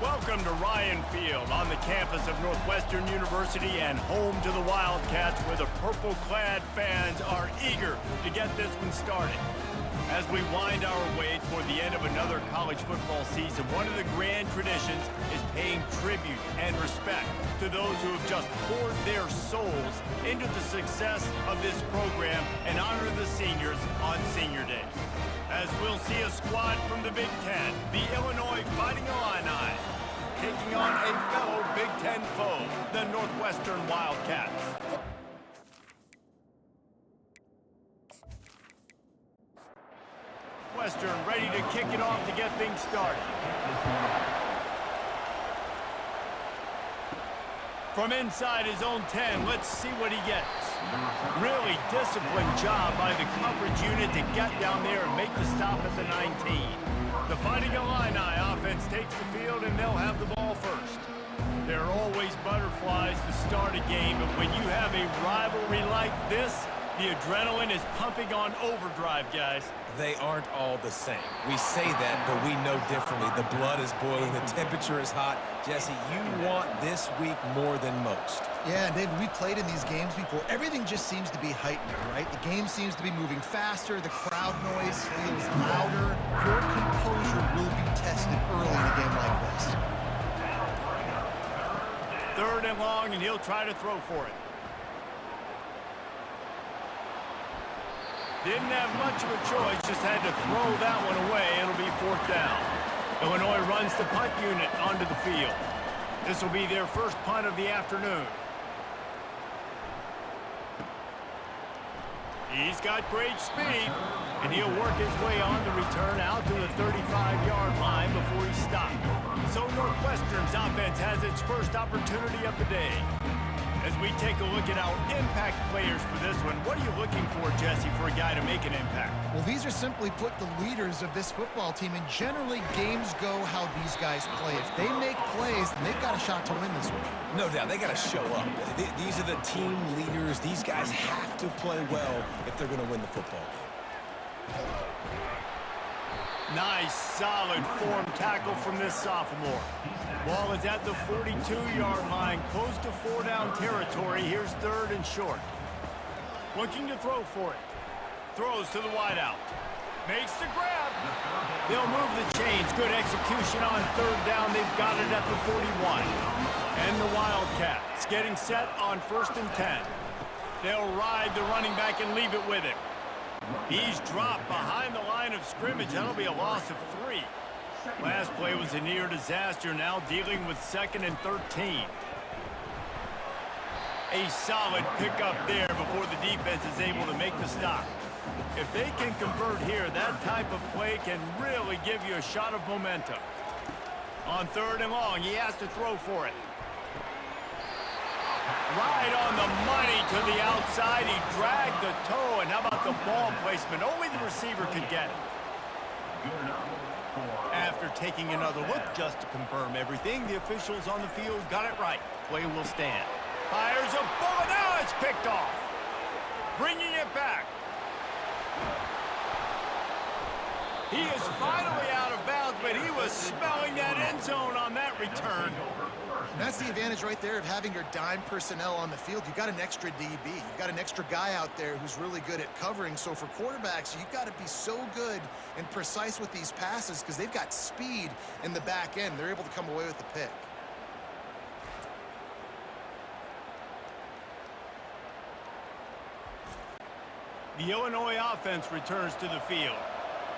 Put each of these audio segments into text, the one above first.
Welcome to Ryan Field on the campus of Northwestern University and home to the Wildcats, where the purple-clad fans are eager to get this one started. As we wind our way toward the end of another college football season, one of the grand traditions is paying tribute and respect to those who have just poured their souls into the success of this program and honor the seniors on Senior Day. As we'll see a squad from the Big Ten, the Illinois Fighting Illini, taking on a fellow Big Ten foe, the Northwestern Wildcats. Western ready to kick it off to get things started. From inside his own 10, let's see what he gets. Really disciplined job by the coverage unit to get down there and make the stop at the 19. The Fighting Illini offense takes the field and they'll have the ball first. There are always butterflies to start a game, but when you have a rivalry like this, the adrenaline is pumping on overdrive, guys. They aren't all the same. We say that, but we know differently. The blood is boiling, the temperature is hot. Jesse, you want this week more than most. Yeah, David, we played in these games before. Everything just seems to be heightened, right? The game seems to be moving faster. The crowd noise feels louder. Your composure will be tested early in a game like this. 3rd and long, and he'll try to throw for it. Didn't have much of a choice, just had to throw that one away. It'll be 4th down. Illinois runs the punt unit onto the field. This will be their first punt of the afternoon. He's got great speed, and he'll work his way on the return out to the 35-yard line before he's stopped. So Northwestern's offense has its first opportunity of the day. As we take a look at our impact players for this one, what are you looking for, Jesse, for a guy to make an impact? Well, these are simply put the leaders of this football team, and generally games go how these guys play. If they make plays, then they've got a shot to win this one. No doubt, they got to show up. These are the team leaders. These guys have to play well if they're going to win the football game. Nice, solid form tackle from this sophomore. Ball is at the 42-yard line, close to 4-down territory. Here's 3rd and short. Looking to throw for it. Throws to the wideout. Makes the grab. They'll move the chains. Good execution on 3rd down. They've got it at the 41. And the Wildcats getting set on 1st and 10. They'll ride the running back and leave it with him. He's dropped behind the line of scrimmage. That'll be a loss of 3. Last play was a near disaster, now dealing with 2nd and 13. A solid pickup there before the defense is able to make the stop. If they can convert here, that type of play can really give you a shot of momentum. On 3rd and long, he has to throw for it. Right on the money to the outside. He dragged the toe, and how about the ball placement? Only the receiver could get it. After taking another look just to confirm everything, the officials on the field got it right. Play will stand. Fires a bullet. Now it's picked off. Bringing it back. He is finally out of bounds, but he was smelling that end zone on that return. And that's the advantage right there of having your dime personnel on the field. You've got an extra DB. You've got an extra guy out there who's really good at covering. So for quarterbacks, you've got to be so good and precise with these passes because they've got speed in the back end. They're able to come away with the pick. The Illinois offense returns to the field.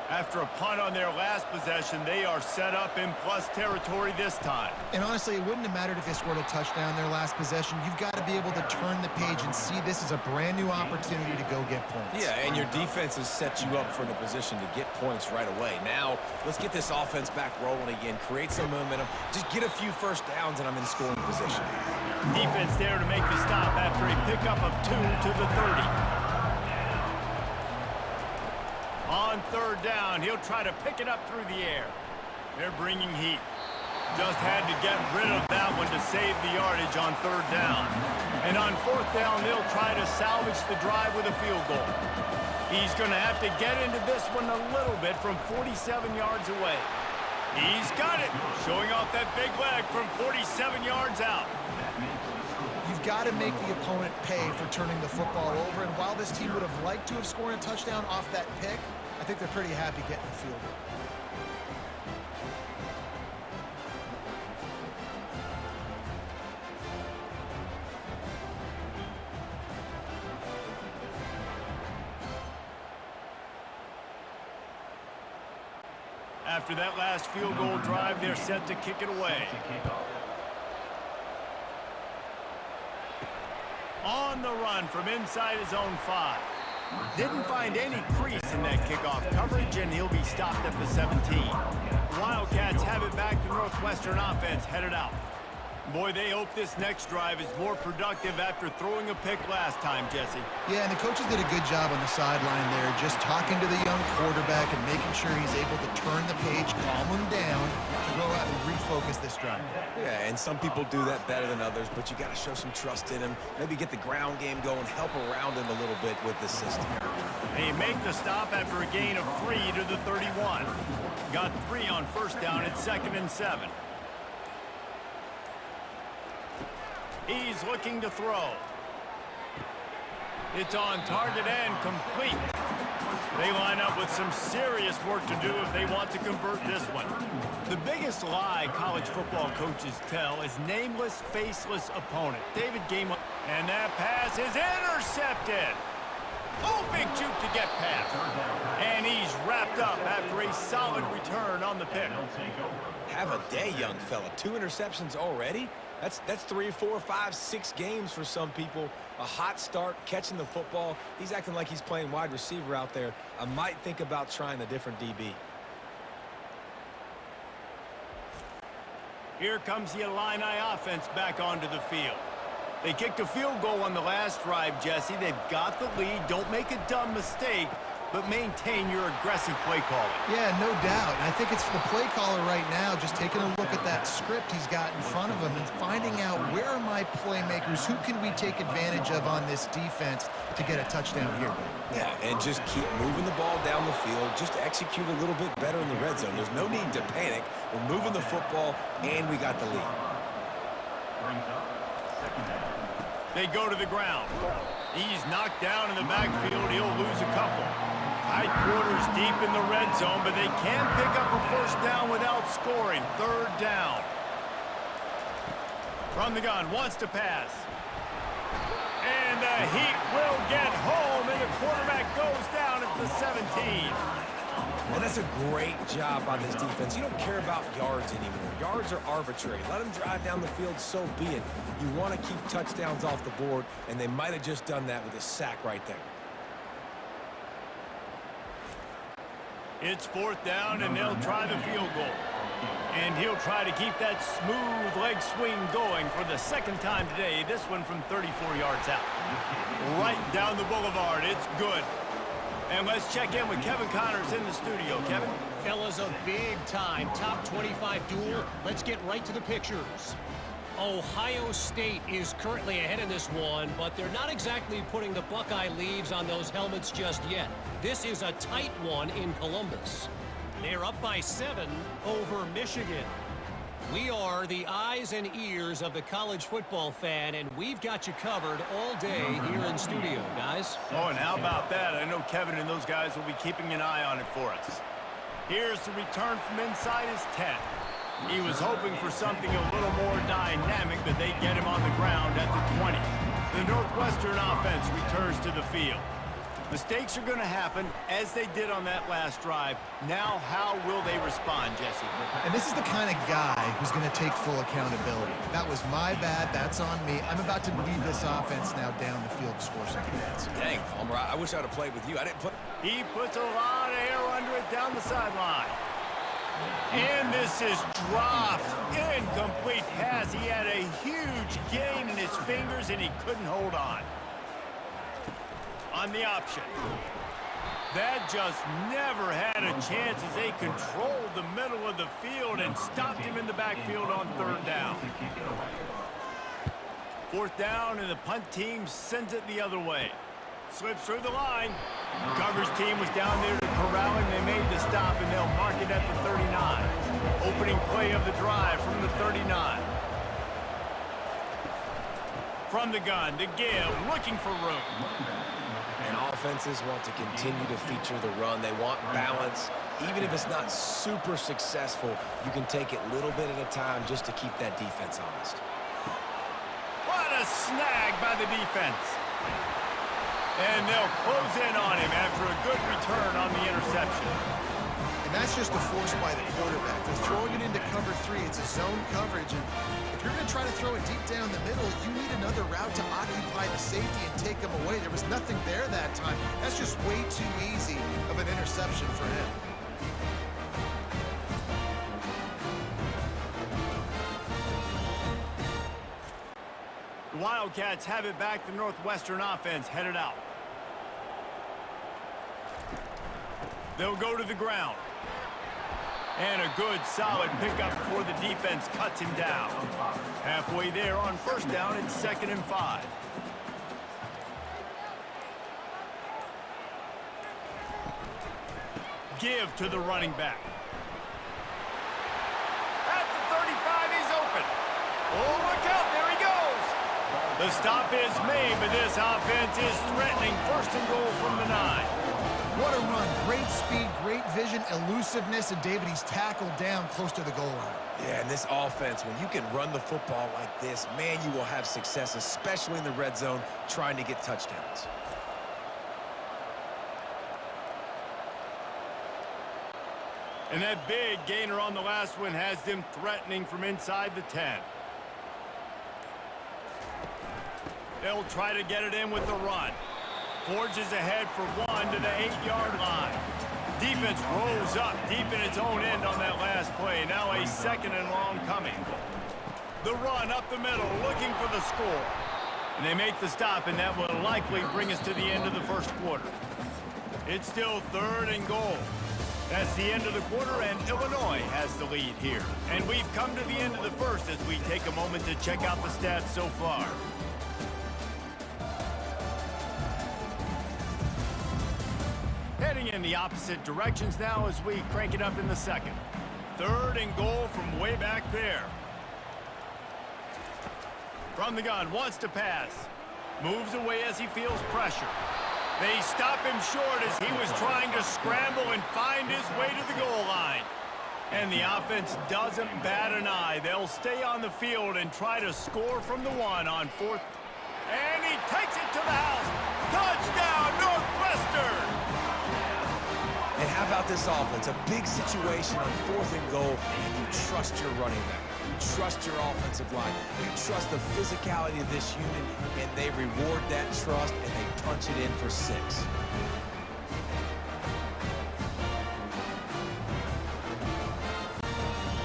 After a punt on their last possession, they are set up in plus territory this time. And honestly, it wouldn't have mattered if they scored a touchdown their last possession. You've got to be able to turn the page and see this as a brand new opportunity to go get points. Yeah, and your defense has set you up for the position to get points right away. Now, let's get this offense back rolling again, create some momentum, just get a few first downs, and I'm in scoring position. Defense there to make the stop after a pickup of 2 to the 30. On 3rd down, he'll try to pick it up through the air. They're bringing heat. Just had to get rid of that one to save the yardage on 3rd down. And on 4th down, they'll try to salvage the drive with a field goal. He's going to have to get into this one a little bit from 47 yards away. He's got it. Showing off that big leg from 47 yards out. You've got to make the opponent pay for turning the football over. And while this team would have liked to have scored a touchdown off that pick, I think they're pretty happy getting the field goal. After that last field goal drive, they're set to kick it away. On the run from inside his own 5. Didn't find any crease in that kickoff coverage, and he'll be stopped at the 17. Wildcats have it back. The Northwestern offense headed out. Boy, they hope this next drive is more productive after throwing a pick last time, Jesse. Yeah, and the coaches did a good job on the sideline there, just talking to the young quarterback and making sure he's able to turn the page, calm him down, to go out and refocus this drive. Yeah, and some people do that better than others, but you got to show some trust in him. Maybe get the ground game going, help around him a little bit with the system. They make the stop after a gain of 3 to the 31. Got 3 on first down at 2nd and 7. He's looking to throw. It's on target and complete. They line up with some serious work to do if they want to convert this one. The biggest lie college football coaches tell is nameless, faceless opponent. David Game, and that pass is intercepted. Oh, big juke to get past. And he's wrapped up after a solid return on the pick. Have a day, young fella. 2 interceptions already? That's 3, 4, 5, 6 games for some people. A hot start, catching the football. He's acting like he's playing wide receiver out there. I might think about trying a different DB. Here comes the Illini offense back onto the field. They kicked a field goal on the last drive, Jesse. They've got the lead. Don't make a dumb mistake, but maintain your aggressive play calling. Yeah, no doubt. And I think it's the play caller right now just taking a look at that script he's got in front of him and finding out where are my playmakers, who can we take advantage of on this defense to get a touchdown here. Yeah, and just keep moving the ball down the field. Just execute a little bit better in the red zone. There's no need to panic. We're moving the football, and we got the lead. They go to the ground. He's knocked down in the backfield. He'll lose a couple. Tight quarters deep in the red zone, but they can't pick up a first down without scoring. 3rd down. From the gun, wants to pass. And the Heat will get home, and the quarterback goes down at the 17. And that's a great job by this defense. You don't care about yards anymore. Yards are arbitrary. Let them drive down the field, so be it. You want to keep touchdowns off the board, and they might have just done that with a sack right there. It's 4th down, and they'll try the field goal. And he'll try to keep that smooth leg swing going for the 2nd time today. This one from 34 yards out. Right down the boulevard. It's good. And let's check in with Kevin Connors in the studio. Kevin? Fellas, a big-time top 25 duel. Let's get right to the pictures. Ohio State is currently ahead in this one, but they're not exactly putting the Buckeye leaves on those helmets just yet. This is a tight one in Columbus. They're up by 7 over Michigan. We are the eyes and ears of the college football fan, and we've got you covered all day here in studio, guys. Oh, and how about that? I know Kevin and those guys will be keeping an eye on it for us. Here's the return from inside his 10. He was hoping for something a little more dynamic, but they get him on the ground at the 20. The Northwestern offense returns to the field. Mistakes are going to happen, as they did on that last drive. Now, how will they respond, Jesse? And this is the kind of guy who's going to take full accountability. That was my bad. That's on me. I'm about to lead this offense now down the field to score some points. Dang, Palmer, I wish I'd have played with you. I didn't put... He puts a lot of air under it down the sideline. And this is dropped. Incomplete pass. He had a huge gain in his fingers, and he couldn't hold on. On the option. That just never had a chance as they controlled the middle of the field and stopped him in the backfield on 3rd down. 4th down, and the punt team sends it the other way. Slips through the line. The coverage team was down there to corral him. They made the stop, and they'll mark it at the 39. opening play of the drive from the 39. From the gun to give, looking for room. And offenses want to continue to feature the run. They want balance. Even if it's not super successful, you can take it little bit at a time just to keep that defense honest. What a snag by the defense. And they'll close in on him after a good return on the interception. And that's just a force by the quarterback. They're throwing it into cover 3. It's a zone coverage. And if you're going to try to throw it deep down the middle, you need another route to occupy the safety and take him away. There was nothing there that time. That's just way too easy of an interception for him. The Wildcats have it back. The Northwestern offense headed out. They'll go to the ground. And a good, solid pickup before the defense cuts him down. Halfway there on first down, it's 2nd and 5. Give to the running back. At the 35, he's open. Oh, look out, there he goes. The stop is made, but this offense is threatening. 1st and goal from the 9. What a run. Great speed, great vision, elusiveness, and David, he's tackled down close to the goal line. Yeah, and this offense, when you can run the football like this, man, you will have success, especially in the red zone, trying to get touchdowns. And that big gainer on the last one has them threatening from inside the 10. They'll try to get it in with the run. Forges ahead for 1 to the 8-yard line. Defense rolls up deep in its own end on that last play. Now a 2nd and long coming. The run up the middle, looking for the score. And they make the stop, and that will likely bring us to the end of the 1st quarter. It's still 3rd and goal. That's the end of the quarter, and Illinois has the lead here. And we've come to the end of the 1st as we take a moment to check out the stats so far. Heading in the opposite directions now as we crank it up in the 2nd. 3rd and goal from way back there. From the gun, wants to pass. Moves away as he feels pressure. They stop him short as he was trying to scramble and find his way to the goal line. And the offense doesn't bat an eye. They'll stay on the field and try to score from the 1 on 4th. And he takes it to the house. Touchdown, Northwestern! And how about this offense? A big situation on 4th and goal, and you trust your running back. You trust your offensive line. You trust the physicality of this unit, and they reward that trust, and they punch it in for 6.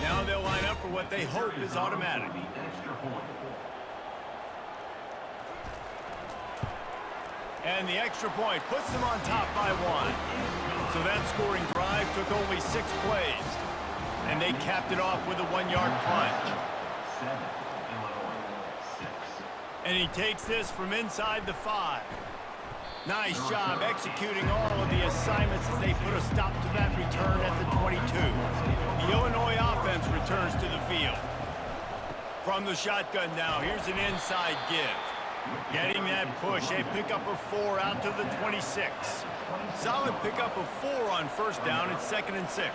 Now they'll line up for what they hope is automatic. And the extra point puts them on top by 1. So that scoring drive took only 6 plays. And they capped it off with a 1-yard plunge. And he takes this from inside the 5. Nice job executing all of the assignments as they put a stop to that return at the 22. The Illinois offense returns to the field. From the shotgun now, here's an inside give. Getting that push, a pickup of 4 out to the 26. Solid pickup of 4 on first down. It's 2nd and 6.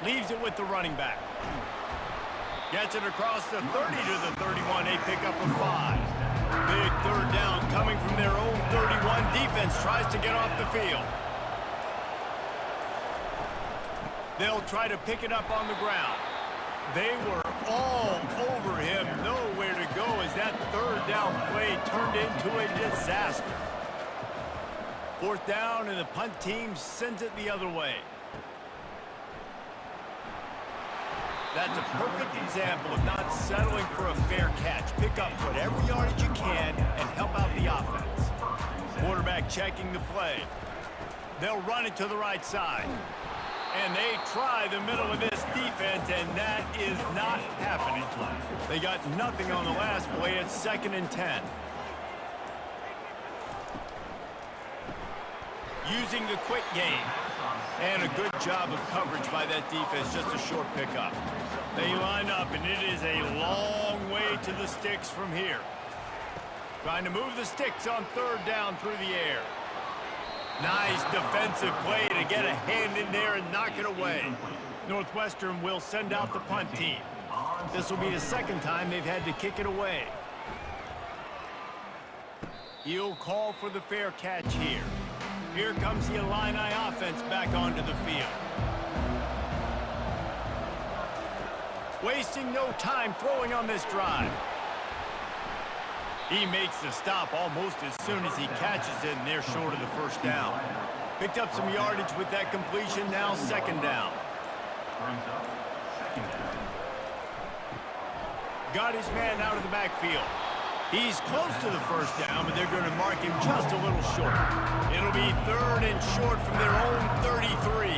Leaves it with the running back. Gets it across the 30 to the 31, a pickup of 5. Big 3rd down coming from their own 31. Defense tries to get off the field. They'll try to pick it up on the ground. They were all over him, nowhere to go as that 3rd down play turned into a disaster. 4th down, and the punt team sends it the other way. That's a perfect example of not settling for a fair catch. Pick up whatever yardage you can and help out the offense. Quarterback checking the play. They'll run it to the right side. And they try the middle of this defense, and that is not happening. They got nothing on the last play. It's 2nd and 10. Using the quick game. And a good job of coverage by that defense, just a short pickup. They line up, and it is a long way to the sticks from here. Trying to move the sticks on third down through the air. Nice defensive play to get a hand in there and knock it away. Northwestern will send out the punt team. This will be the second time they've had to kick it away. He'll call for the fair catch here. Here comes the Illini offense back onto the field. Wasting no time throwing on this drive. He makes the stop almost as soon as he catches it, and they're short of the first down. Picked up some yardage with that completion, now second down. Got his man out of the backfield. He's close to the first down, but they're going to mark him just a little short. It'll be third and short from their own 33.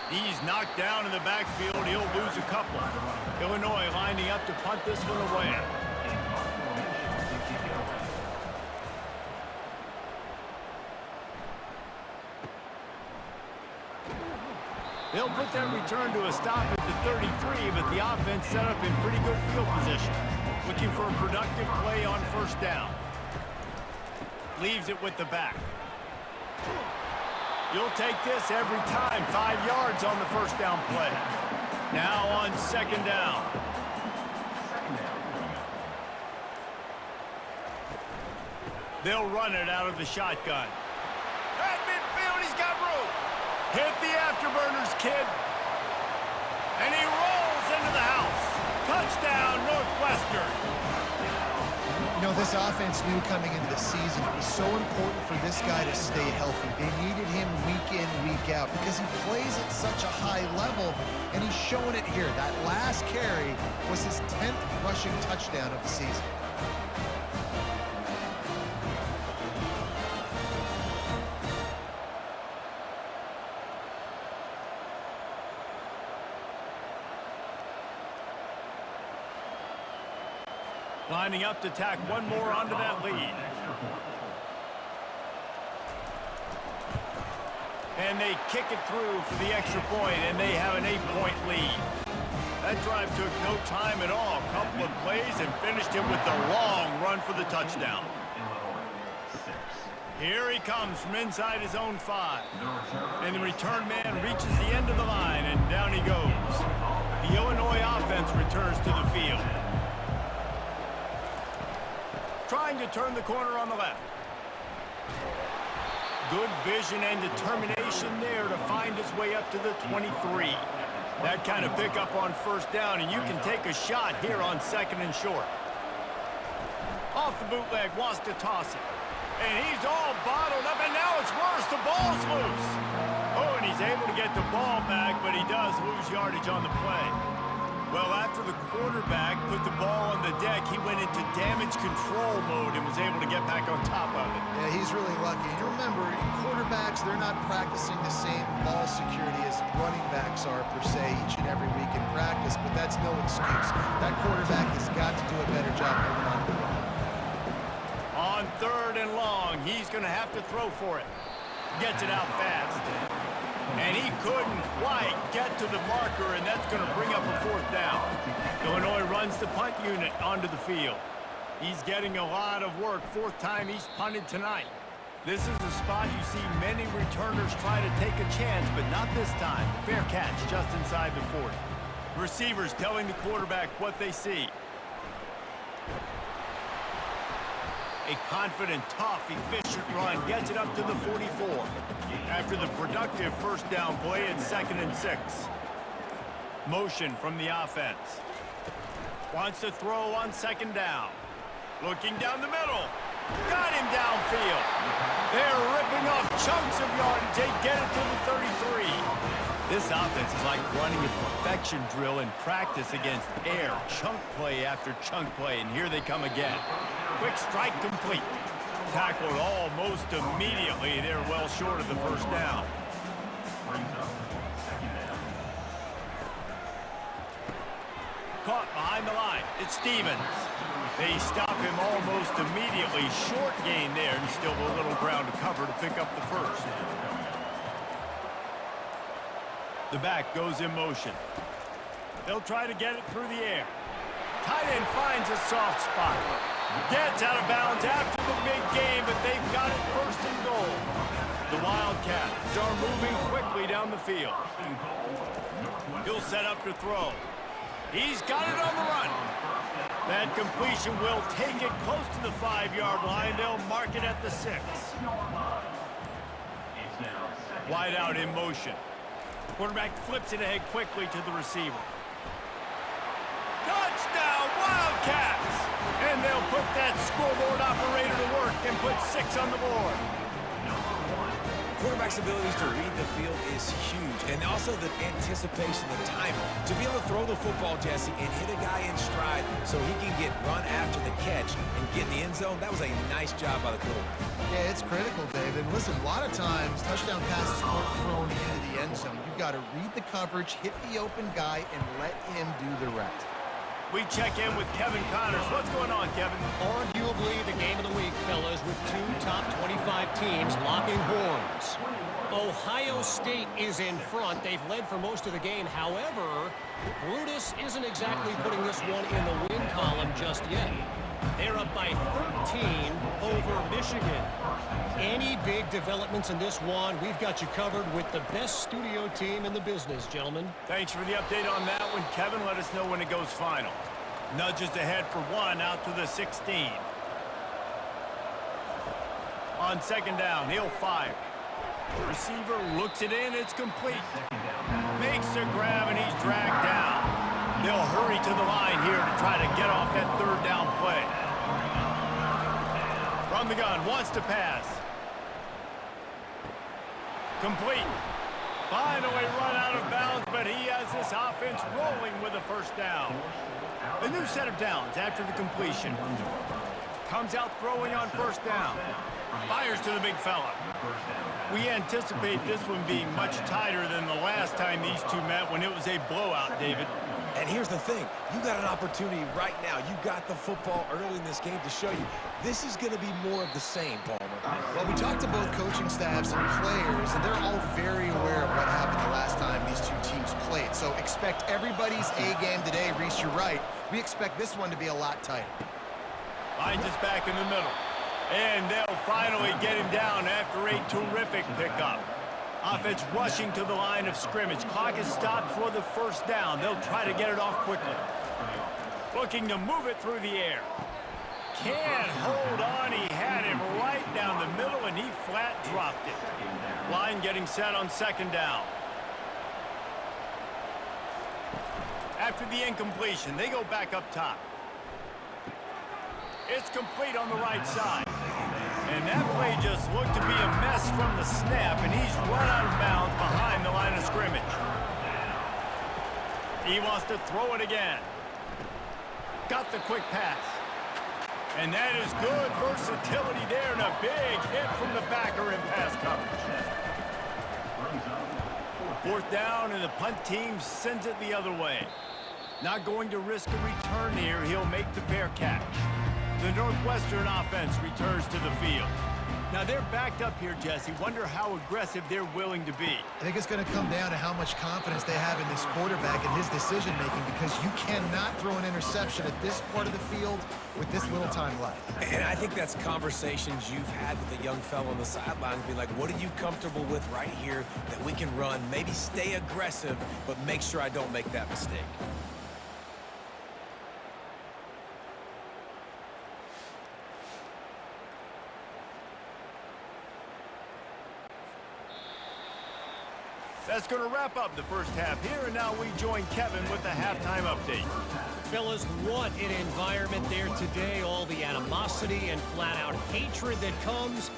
He's knocked down in the backfield. He'll lose a couple. Illinois lining up to punt this one away. They'll put that return to a stop at the 33, but the offense set up in pretty good field position. Looking for a productive play on first down. Leaves it with the back. You'll take this every time. 5 yards on the first down play. Now on second down. They'll run it out of the shotgun. At midfield, he's got room. Hit the afterburners, kid. And he rolls into the house. Touchdown, Northwestern. You know, this offense knew coming into the season it was so important for this guy to stay healthy. They needed him week in, week out because he plays at such a high level, and he's showing it here. That last carry was his 10th rushing touchdown of the season. Lining up to tack one more onto that lead. And they kick it through for the extra point, and they have an 8-point lead. That drive took no time at all. A couple of plays and finished it with the long run for the touchdown. Here he comes from inside his own 5. And the return man reaches the end of the line, and down he goes. The Illinois offense returns to the field. Trying to turn the corner on the left. Good vision and determination there to find his way up to the 23. That kind of pickup on first down, and you can take a shot here on second and short. Off the bootleg, wants to toss it. And he's all bottled up, and now it's worse. The ball's loose. Oh, and he's able to get the ball back, but he does lose yardage on the play. Well, after the quarterback put the ball on the deck, he went into damage control mode and was able to get back on top of it. Yeah, he's really lucky. And you remember, quarterbacks, they're not practicing the same ball security as running backs are, per se, each and every week in practice, but that's no excuse. That quarterback has got to do a better job holding on to the ball. On third and long, he's going to have to throw for it. Gets it out fast. And he couldn't quite get to the marker, and that's going to bring up a fourth down. Illinois runs the punt unit onto the field. He's getting a lot of work. 4th time he's punted tonight. This is a spot you see many returners try to take a chance, but not this time. Fair catch just inside the 40. Receivers telling the quarterback what they see. A confident, tough, efficient run gets it up to the 44. After the productive first down play at 2nd and 6. Motion from the offense. Wants to throw on 2nd down. Looking down the middle. Got him downfield. They're ripping off chunks of yardage. They get it to the 33. This offense is like running a perfection drill in practice against air. Chunk play after chunk play, and here they come again. Quick strike complete. Tackled almost immediately. They're well short of the first down. caught behind the line. It's Stevens. They stop him almost immediately. Short gain there, and still a little ground to cover to pick up the first. The back goes in motion. They'll try to get it through the air. Tight end finds a soft spot. Gets out of bounds after the big game, but they've got it first and goal. The Wildcats are moving quickly down the field. He'll set up to throw. He's got it on the run. That completion will take it close to the 5-yard line. They'll mark it at the 6. Wide out in motion. Quarterback flips it ahead quickly to the receiver. Touchdown, Wildcats! And they'll put that scoreboard operator to work and put 6 on the board. Quarterback's abilities to read the field is huge, and also the anticipation, the timing. To be able to throw the football, Jesse, and hit a guy in stride so he can get run after the catch and get in the end zone, that was a nice job by the quarterback. Yeah, it's critical, David. Listen, a lot of times, touchdown passes aren't thrown into the end zone. You've got to read the coverage, hit the open guy, and let him do the rest. We check in with Kevin Connors. What's going on, Kevin? Arguably the game of the week, fellas, with 2 top 25 teams locking horns. Ohio State is in front. They've led for most of the game. However, Brutus isn't exactly putting this one in the win column just yet. They're up by 13 over Michigan. Any big developments in this one, we've got you covered with the best studio team in the business, gentlemen. Thanks for the update on that one, Kevin. Let us know when it goes final. Nudges ahead for 1 out to the 16. On second down, he'll fire. Receiver looks it in. It's complete. Makes a grab, and he's dragged down. They'll hurry to the line here to try to get off that third down play. From the gun, wants to pass. Complete. Finally run out of bounds, but he has this offense rolling with a first down. A new set of downs after the completion. Comes out throwing on first down. Fires to the big fella. We anticipate this one being much tighter than the last time these two met when it was a blowout, David. And here's the thing. You got an opportunity right now. You got the football early in this game to show you this is going to be more of the same, Palmer. Well, we talked to both coaching staffs and players, and they're all very aware of what happened the last time these two teams played. So expect everybody's A game today. Reese, you're right. We expect this one to be a lot tighter. Finds us back in the middle. And they'll finally get him down after a terrific pickup. Offense rushing to the line of scrimmage. Clock is stopped for the first down. They'll try to get it off quickly. Looking to move it through the air. Can't hold on. He had him right down the middle, and he flat dropped it. Line getting set on second down. After the incompletion, they go back up top. It's complete on the right side. And that play just looked to be a mess from the snap, and he's run out of bounds behind the line of scrimmage. He wants to throw it again. Got the quick pass. And that is good versatility there, and a big hit from the backer in pass coverage. Fourth down, and the punt team sends it the other way. Not going to risk a return here. He'll make the fair catch. The Northwestern offense returns to the field. Now they're backed up here, Jesse. Wonder how aggressive they're willing to be. I think it's going to come down to how much confidence they have in this quarterback and his decision-making, because you cannot throw an interception at this part of the field with this little time left. And I think that's conversations you've had with the young fellow on the sidelines. Be like, what are you comfortable with right here that we can run? Maybe stay aggressive, but make sure I don't make that mistake. That's going to wrap up the first half here, and now we join Kevin with the halftime update. Fellas, what an environment there today. All the animosity and flat-out hatred that comes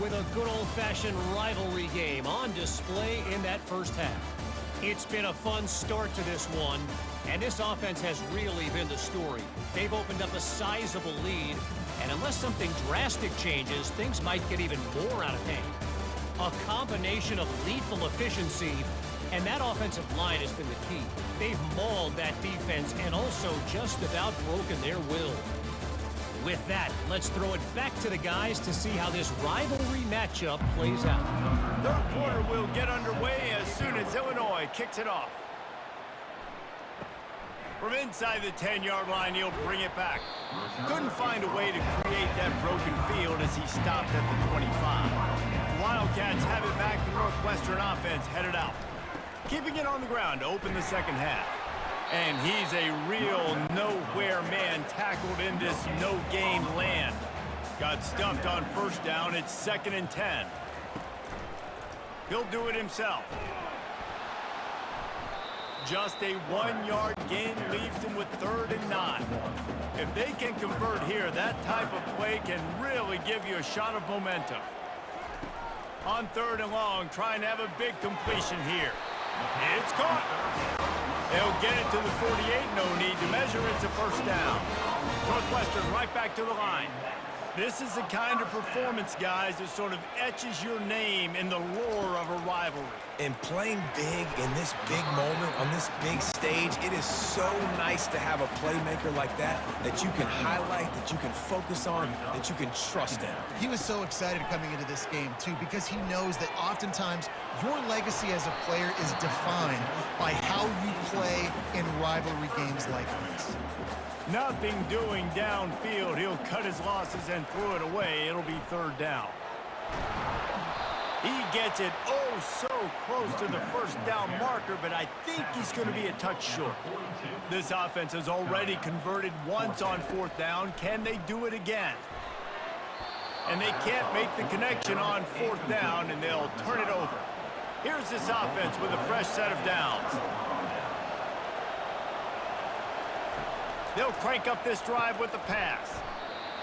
with a good old-fashioned rivalry game on display in that first half. It's been a fun start to this one, and this offense has really been the story. They've opened up a sizable lead, and unless something drastic changes, things might get even more out of hand. A combination of lethal efficiency And that offensive line has been the key. They've mauled that defense and also just about broken their will. With that, let's throw it back to the guys to see how this rivalry matchup plays out. Third quarter will get underway as soon as Illinois kicks it off. From inside the 10-yard line, he'll bring it back. Couldn't find a way to create that broken field as he stopped at the 25. The Wildcats have it back. The Northwestern offense headed out. Keeping it on the ground to open the second half. And he's a real nowhere man tackled in this no-gain land. Got stuffed on first down. It's 2nd and 10. He'll do it himself. Just a 1-yard gain leaves him with 3rd and 9. If they can convert here, that type of play can really give you a shot of momentum. On 3rd and long, trying to have a big completion here. It's caught. They'll get it to the 48. No need to measure. It's a first down. Northwestern right back to the line. This is the kind of performance, guys, that sort of etches your name in the lore of a rivalry. And playing big in this big moment, on this big stage, it is so nice to have a playmaker like that you can highlight, that you can focus on, that you can trust in. He was so excited coming into this game, too, because he knows that oftentimes your legacy as a player is defined by how you play in rivalry games like this. Nothing doing downfield. He'll cut his losses and throw it away. It'll be 3rd down. He gets it so close to the first down marker, but I think he's going to be a touch short. This offense has already converted once on 4th down. Can they do it again? And they can't make the connection on 4th down, and they'll turn it over. Here's this offense with a fresh set of downs. They'll crank up this drive with the pass.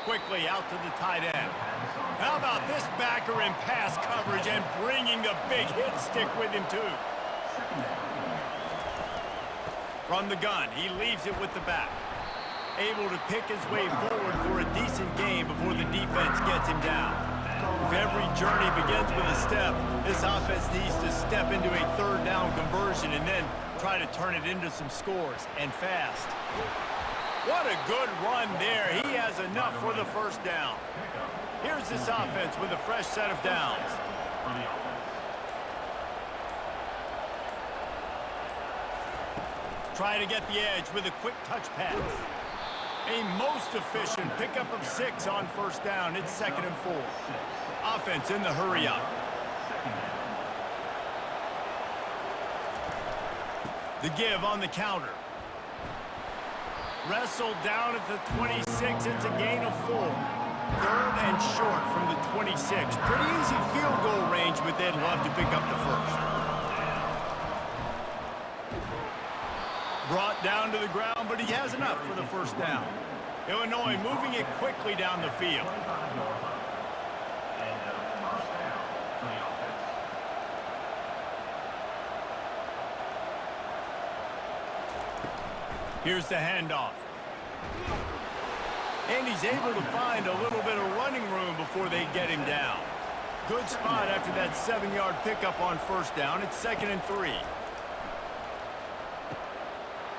Quickly out to the tight end. How about this backer in pass coverage and bringing the big hit stick with him, too? From the gun, he leaves it with the back. Able to pick his way forward for a decent game before the defense gets him down. If every journey begins with a step, this offense needs to step into a 3rd down conversion and then try to turn it into some scores, and fast. What a good run there. He has enough for the first down. Here's this offense with a fresh set of downs. Try to get the edge with a quick touch pass. A most efficient pickup of 6 on first down. It's 2nd and 4. Offense in the hurry up. The give on the counter. Wrestled down at the 26. It's a gain of 4. 3rd and short from the 26. Pretty easy field goal range, but they'd love to pick up the first. Brought down to the ground, but he has enough for the first down. Illinois moving it quickly down the field. Here's the handoff. And he's able to find a little bit of running room before they get him down. Good spot after that 7-yard pickup on first down. It's 2nd and 3.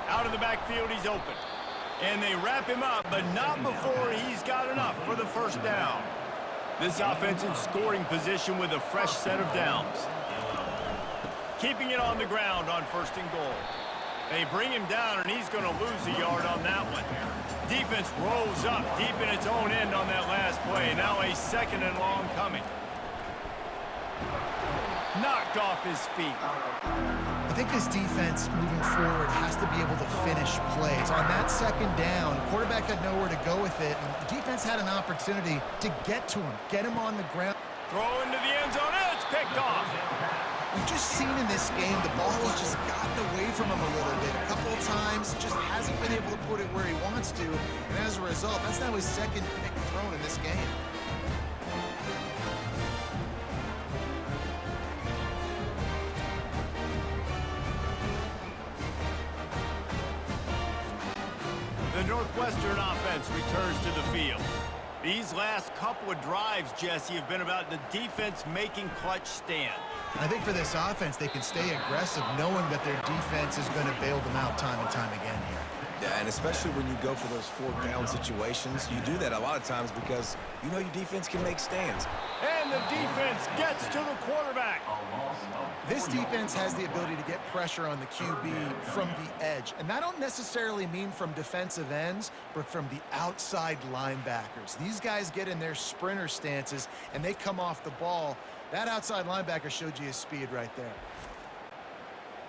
Out of the backfield, he's open. And they wrap him up, but not before he's got enough for the first down. This offense in scoring position with a fresh set of downs. Keeping it on the ground on 1st and goal. They bring him down, and he's going to lose a yard on that one. Defense rolls up deep in its own end on that last play. Now a 2nd and long coming. Knocked off his feet. I think this defense moving forward has to be able to finish plays. On that 2nd down, quarterback had nowhere to go with it, and the defense had an opportunity to get to him, get him on the ground. Throw into the end zone, and it's picked off. We've just seen in this game the ball has just gotten away from him a little bit. A couple of times, just hasn't been able to put it where he wants to. And as a result, that's now his 2nd pick thrown in this game. The Northwestern offense returns to the field. These last couple of drives, Jesse, have been about the defense making clutch stand. I think for this offense, they can stay aggressive knowing that their defense is going to bail them out time and time again here. Yeah, and especially when you go for those fourth down situations, you do that a lot of times because you know your defense can make stands. And the defense gets to the quarterback. This defense has the ability to get pressure on the QB from the edge. And I don't necessarily mean from defensive ends, but from the outside linebackers. These guys get in their sprinter stances, and they come off the ball. That outside linebacker showed you his speed right there.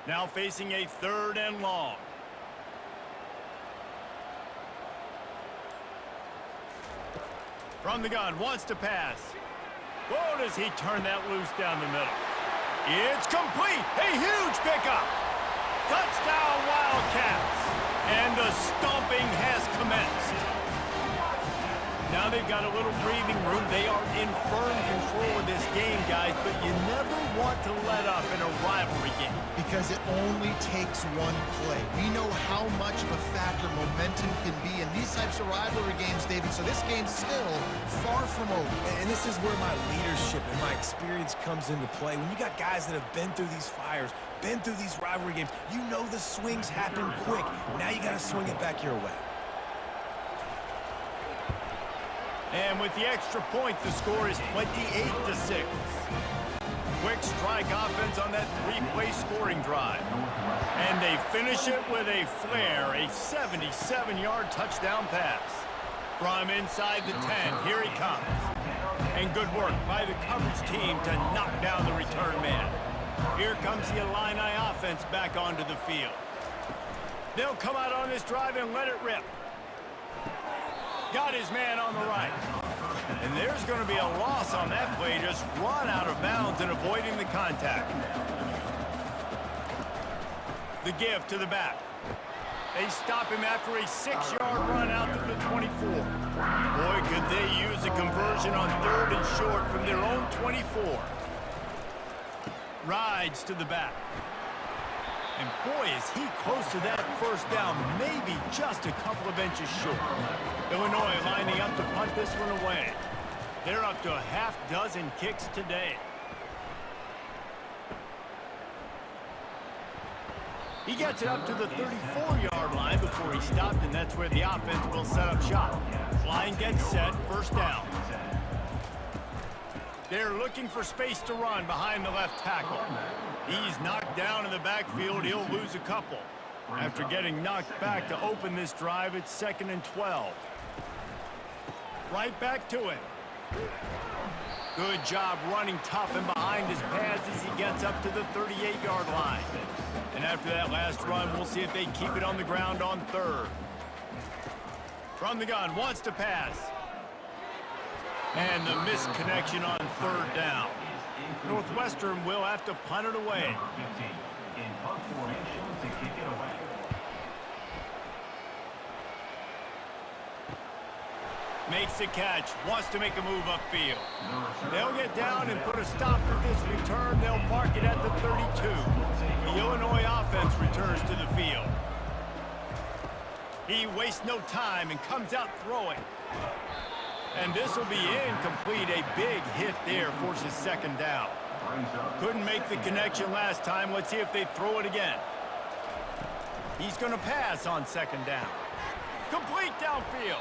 Now facing a 3rd and long. From the gun, wants to pass. Whoa, does he turn that loose down the middle? It's complete. A huge pickup. Touchdown, Wildcats. And the stomping has commenced. Now they've got a little breathing room. They are in firm control of this game, guys, but you never want to let up in a rivalry game. Because it only takes one play. We know how much of a factor momentum can be in these types of rivalry games, David, so this game's still far from over. And this is where my leadership and my experience comes into play. When you got guys that have been through these fires, been through these rivalry games, you know the swings happen quick. Now you got to swing it back your way. And with the extra point, the score is 28-6. Quick strike offense on that 3-play scoring drive. And they finish it with a flair, a 77-yard touchdown pass. From inside the 10, here he comes. And good work by the coverage team to knock down the return man. Here comes the Illini offense back onto the field. They'll come out on this drive and let it rip. Got his man on the right. And there's going to be a loss on that play. Just run out of bounds and avoiding the contact. The give to the back. They stop him after a 6-yard run out to the 24. Boy, could they use a conversion on 3rd and short from their own 24. Rides to the back. And boy, is he close to that first down, maybe just a couple of inches short. Illinois lining up to punt this one away. They're up to a half-dozen kicks today. He gets it up to the 34-yard line before he stopped, and that's where the offense will set up shop. Line gets set, first down. They're looking for space to run behind the left tackle. He's knocked down in the backfield. He'll lose a couple. After getting knocked back to open this drive, it's 2nd and 12. Right back to it. Good job running tough and behind his pads as he gets up to the 38-yard line. And after that last run, we'll see if they keep it on the ground on 3rd. From the gun, wants to pass. And the missed connection on 3rd down. Northwestern will have to punt it away. Makes the catch, wants to make a move upfield. They'll get down and put a stop to this return. They'll mark it at the 32. The Illinois offense returns to the field. He wastes no time and comes out throwing. And this will be incomplete. A big hit there forces 2nd down. Couldn't make the connection last time. Let's see if they throw it again. He's going to pass on 2nd down. Complete downfield.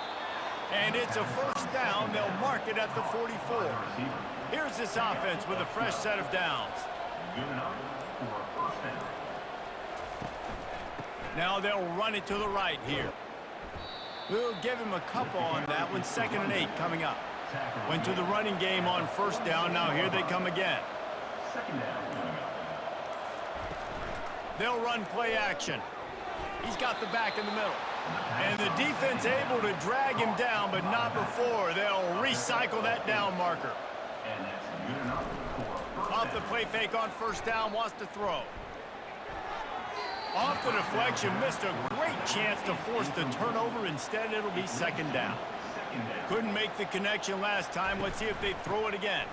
And it's a first down. They'll mark it at the 44. Here's this offense with a fresh set of downs. Now they'll run it to the right here. We'll give him a couple on that one. 2nd and 8 coming up. Went to the running game on first down. Now here they come again. They'll run play action. He's got the back in the middle. And the defense able to drag him down, but not before. They'll recycle that down marker. Off the play fake on first down, wants to throw. Off the deflection, missed a great chance to force the turnover. Instead, it'll be 2nd down. Couldn't make the connection last time. Let's see if they throw it again.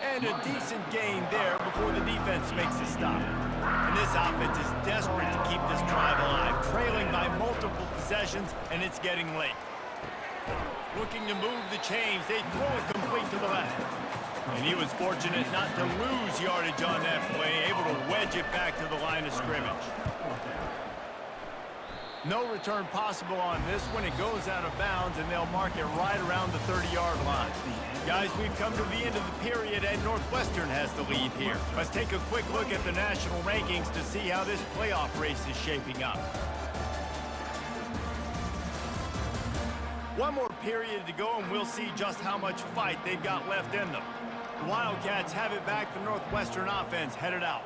And a decent gain there before the defense makes a stop. And this offense is desperate to keep this drive alive, trailing by multiple possessions, and it's getting late. Looking to move the chains. They throw it complete to the left. And he was fortunate not to lose yardage on that play, able to wedge it back to the line of scrimmage. No return possible on this one. It goes out of bounds, and they'll mark it right around the 30-yard line. Guys, we've come to the end of the period, and Northwestern has the lead here. Let's take a quick look at the national rankings to see how this playoff race is shaping up. One more period to go, and we'll see just how much fight they've got left in them. The Wildcats have it back. The Northwestern offense headed out.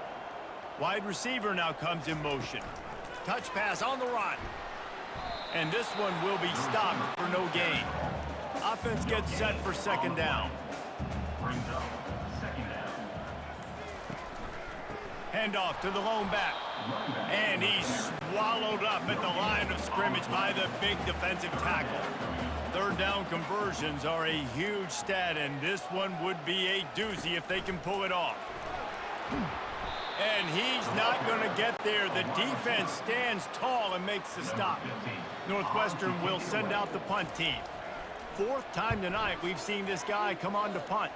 Wide receiver now comes in motion. Touch pass on the run. And this one will be stopped for no gain. Offense gets set for second down. Handoff to the lone back. And he's swallowed up at the line of scrimmage by the big defensive tackle. Third down conversions are a huge stat, and this one would be a doozy if they can pull it off. And he's not going to get there. The defense stands tall and makes the stop. Northwestern will send out the punt team. Fourth time tonight we've seen this guy come on to punt.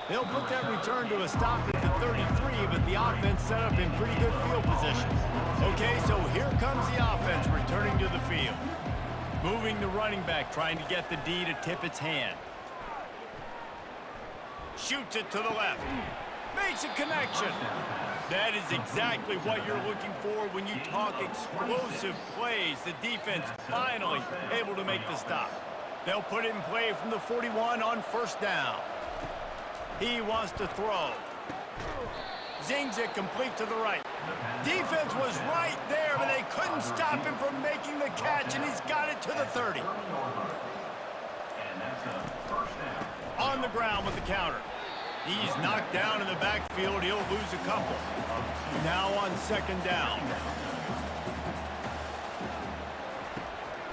They'll put that return to a stop at the 33, but the offense set up in pretty good field position. Okay, so here comes the offense returning to the field. Moving the running back, trying to get the D to tip its hand. Shoots it to the left. Makes a connection. That is exactly what you're looking for when you talk explosive plays. The defense finally able to make the stop. They'll put it in play from the 41 on first down. He wants to throw. Zings it complete to the right. Defense was right there, but they couldn't stop him from making the catch, and he's got it to the 30. On the ground with the counter. He's knocked down in the backfield. He'll lose a couple. Now on second down.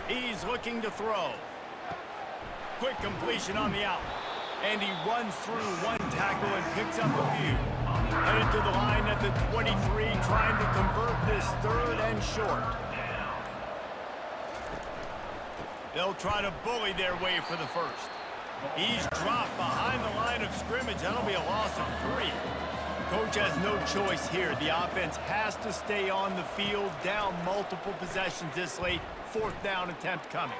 He's looking to throw. Quick completion on the out. And he runs through one tackle and picks up a few. Headed to the line at the 23, trying to convert this third and short. They'll try to bully their way for the first. He's dropped behind the line of scrimmage. That'll be a loss of 3. Coach has no choice here. The offense has to stay on the field, down multiple possessions this late. Fourth down attempt coming.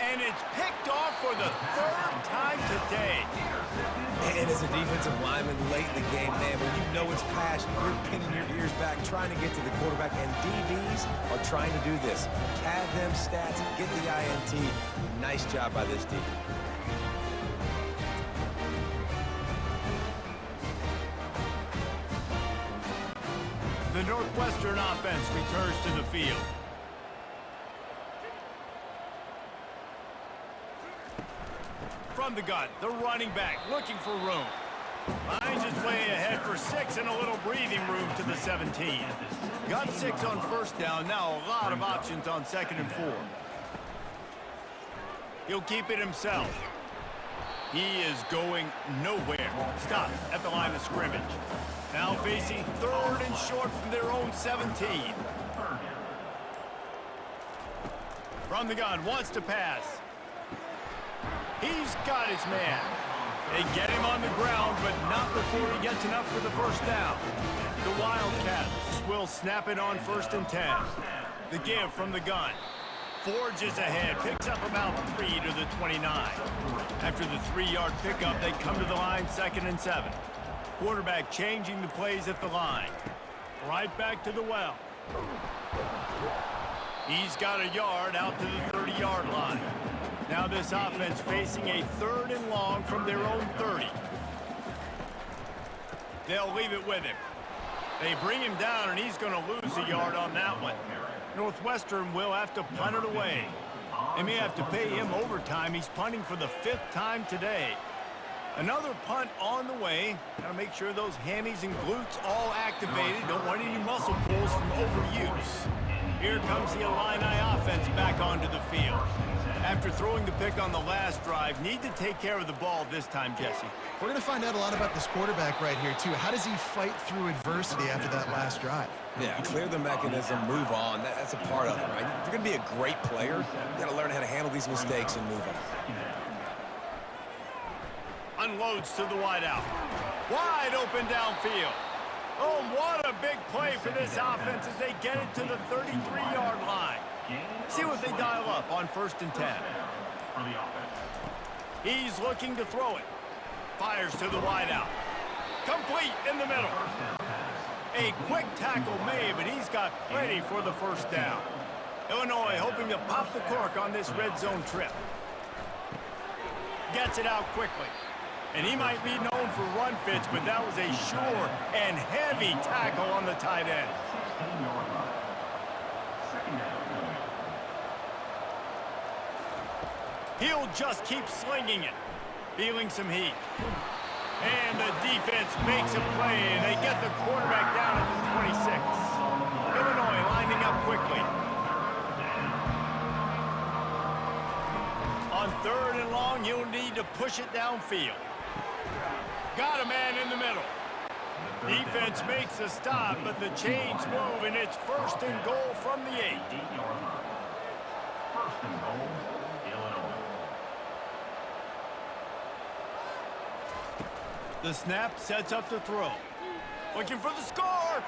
And it's picked off for the third time today. And as a defensive lineman late in the game, man, when you know it's pass, you're pinning your ears back, trying to get to the quarterback, and DBs are trying to do this. Pad them stats, get the INT. Nice job by this team. The Northwestern offense returns to the field. From the gun, the running back looking for room. Finds his way ahead for 6 and a little breathing room to the 17. Got 6 on first down. Now a lot of options on second and 4. He'll keep it himself. He is going nowhere. Stop at the line of scrimmage. Now facing third and short from their own 17. From the gun, wants to pass. He's got his man. They get him on the ground, but not before he gets enough for the first down. The Wildcats will snap it on first and 10. The give from the gun. Forges ahead, picks up about 3 to the 29. After the 3-yard pickup, they come to the line second and 7. Quarterback changing the plays at the line. Right back to the well. He's got a yard out to the 30-yard line. Now this offense facing a third and long from their own 30. They'll leave it with him. They bring him down, and he's going to lose a yard on that one. Northwestern will have to punt it away. They may have to pay him overtime. He's punting for the 5th time today. Another punt on the way. Got to make sure those hammies and glutes all activated. Don't want any muscle pulls from overuse. Here comes the Illini offense back onto the field. After throwing the pick on the last drive, need to take care of the ball this time, Jesse. We're going to find out a lot about this quarterback right here, too. How does he fight through adversity after that last drive? Yeah, clear the mechanism, move on. That's a part of it, right? If you're going to be a great player, you got to learn how to handle these mistakes and move on. Unloads to the wideout. Wide open downfield. Oh, what a big play for this offense as they get it to the 33-yard line. See what they dial up on 1st and 10. He's looking to throw it. Fires to the wideout. Complete in the middle. A quick tackle made, but he's got plenty for the first down. Illinois hoping to pop the cork on this red zone trip. Gets it out quickly. And he might be known for run fits, but that was a sure and heavy tackle on the tight end. He'll just keep slinging it. Feeling some heat. And the defense makes a play, and they get the quarterback down at the 26. Illinois lining up quickly. On 3rd and long, he'll need to push it downfield. Got a man in the middle. Defense makes a stop, but the chains move, and it's 1st and goal from the 8. 1st and goal, Illinois. The snap sets up the throw. Looking for the score.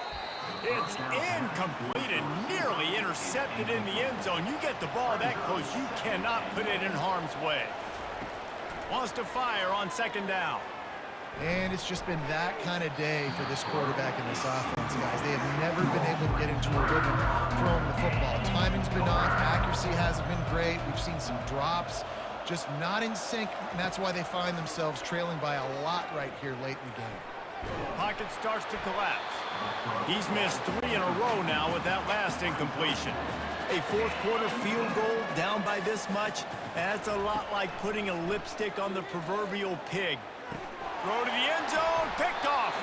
It's incomplete and nearly intercepted in the end zone. You get the ball that close, you cannot put it in harm's way. Wants to fire on 2nd down. And it's just been that kind of day for this quarterback and this offense, guys. They have never been able to get into a rhythm throwing the football. Timing's been off. Accuracy hasn't been great. We've seen some drops. Just not in sync, and that's why they find themselves trailing by a lot right here late in the game. Pocket starts to collapse. He's missed 3 in a row now with that last incompletion. A 4th quarter field goal down by this much, that's a lot like putting a lipstick on the proverbial pig. Throw to the end zone, picked off.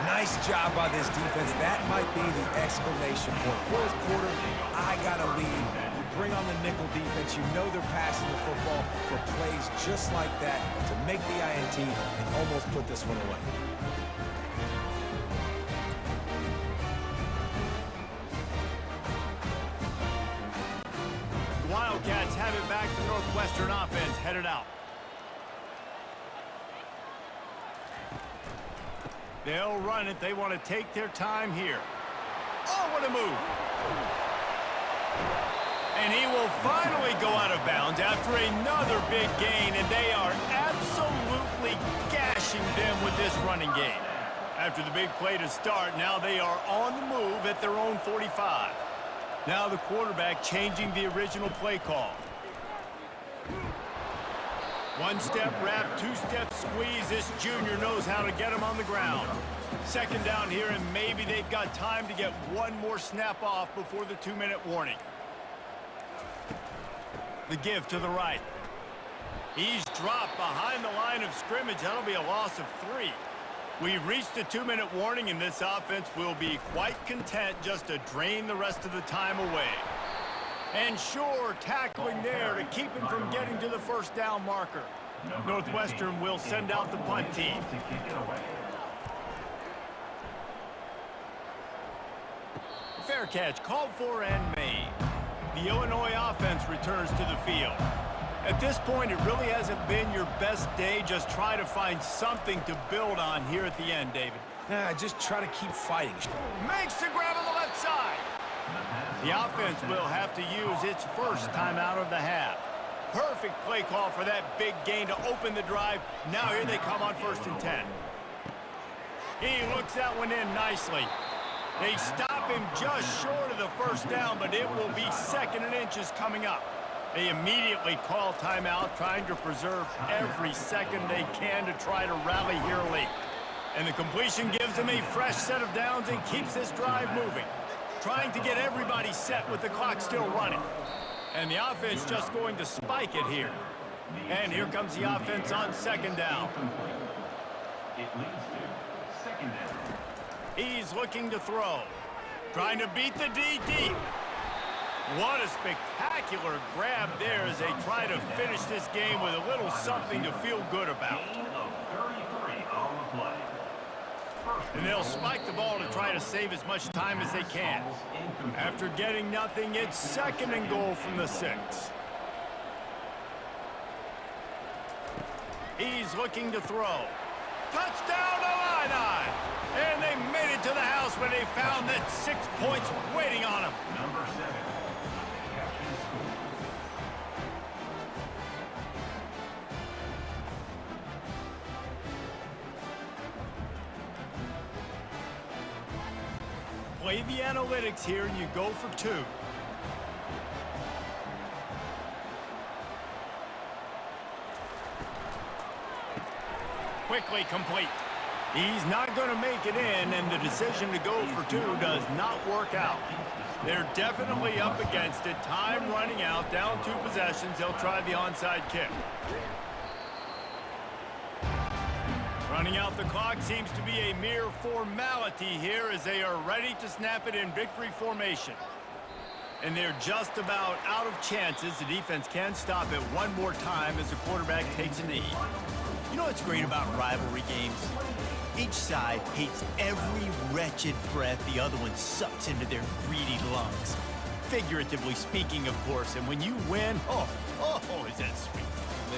Nice job by this defense. That might be the exclamation point. 4th quarter, I got a lead. You bring on the nickel defense. You know they're passing the football for plays just like that to make the INT and almost put this one away. The Wildcats have it back. The Northwestern offense headed out. They'll run it. They want to take their time here. Oh, what a move. And he will finally go out of bounds after another big gain, and they are absolutely gashing them with this running game. After the big play to start, now they are on the move at their own 45. Now the quarterback changing the original play call. 1-step wrap, 2-step squeeze. This junior knows how to get him on the ground. 2nd down here, and maybe they've got time to get one more snap off before the 2-minute warning. The give to the right. He's dropped behind the line of scrimmage. That'll be a loss of 3. We've reached the 2-minute warning, and this offense will be quite content just to drain the rest of the time away. And sure, tackling there to keep him from getting to the 1st down marker. Northwestern will send out the punt team. Fair catch called for and made. The Illinois offense returns to the field. At this point, it really hasn't been your best day. Just try to find something to build on here at the end, David. Just try to keep fighting. Makes the grab on the left side. The offense will have to use its first timeout of the half. Perfect play call for that big gain to open the drive. Now here they come on 1st and 10. He looks that one in nicely. They stop him just short of the 1st down, but it will be 2nd and inches coming up. They immediately call timeout, trying to preserve every second they can to try to rally here late. And the completion gives them a fresh set of downs and keeps this drive moving. Trying to get everybody set with the clock still running. And the offense just going to spike it here. And here comes the offense on 2nd down. It leads to 2nd down. He's looking to throw. Trying to beat the D deep. What a spectacular grab there as they try to finish this game with a little something to feel good about. Gain of 33 on the play. And they'll spike the ball to try to save as much time as they can. After getting nothing, it's 2nd and goal from the 6. He's looking to throw. Touchdown, Illini! And they made it to the house when they found that 6 points waiting on them. Number 7. Captain score. Play the analytics here, and you go for 2. Quickly complete. He's not going to make it in, and the decision to go for 2 does not work out. They're definitely up against it. Time running out, down 2 possessions. They'll try the onside kick. Running out the clock seems to be a mere formality here as they are ready to snap it in victory formation. And they're just about out of chances. The defense can stop it one more time as the quarterback takes a knee. You know what's great about rivalry games? Each side hates every wretched breath the other one sucks into their greedy lungs. Figuratively speaking, of course, and when you win, oh, is that sweet.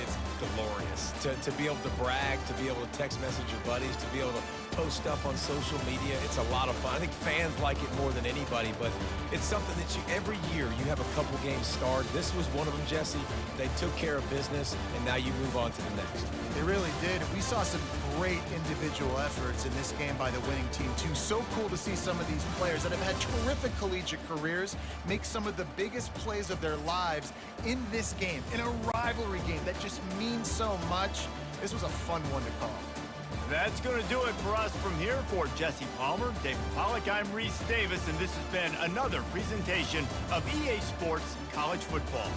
It's glorious to be able to brag, to be able to text message your buddies, to be able to post stuff on social media. It's a lot of fun. I think fans like it more than anybody, but it's something that every year you have a couple games starred. This was one of them, Jesse. They took care of business, and now you move on to the next. They really did. We saw some great individual efforts in this game by the winning team, too. So cool to see some of these players that have had terrific collegiate careers make some of the biggest plays of their lives in this game, in a rivalry game that just means so much. This was a fun one to call. That's going to do it for us from here. For Jesse Palmer, David Pollack, I'm Reese Davis, and this has been another presentation of EA Sports College Football.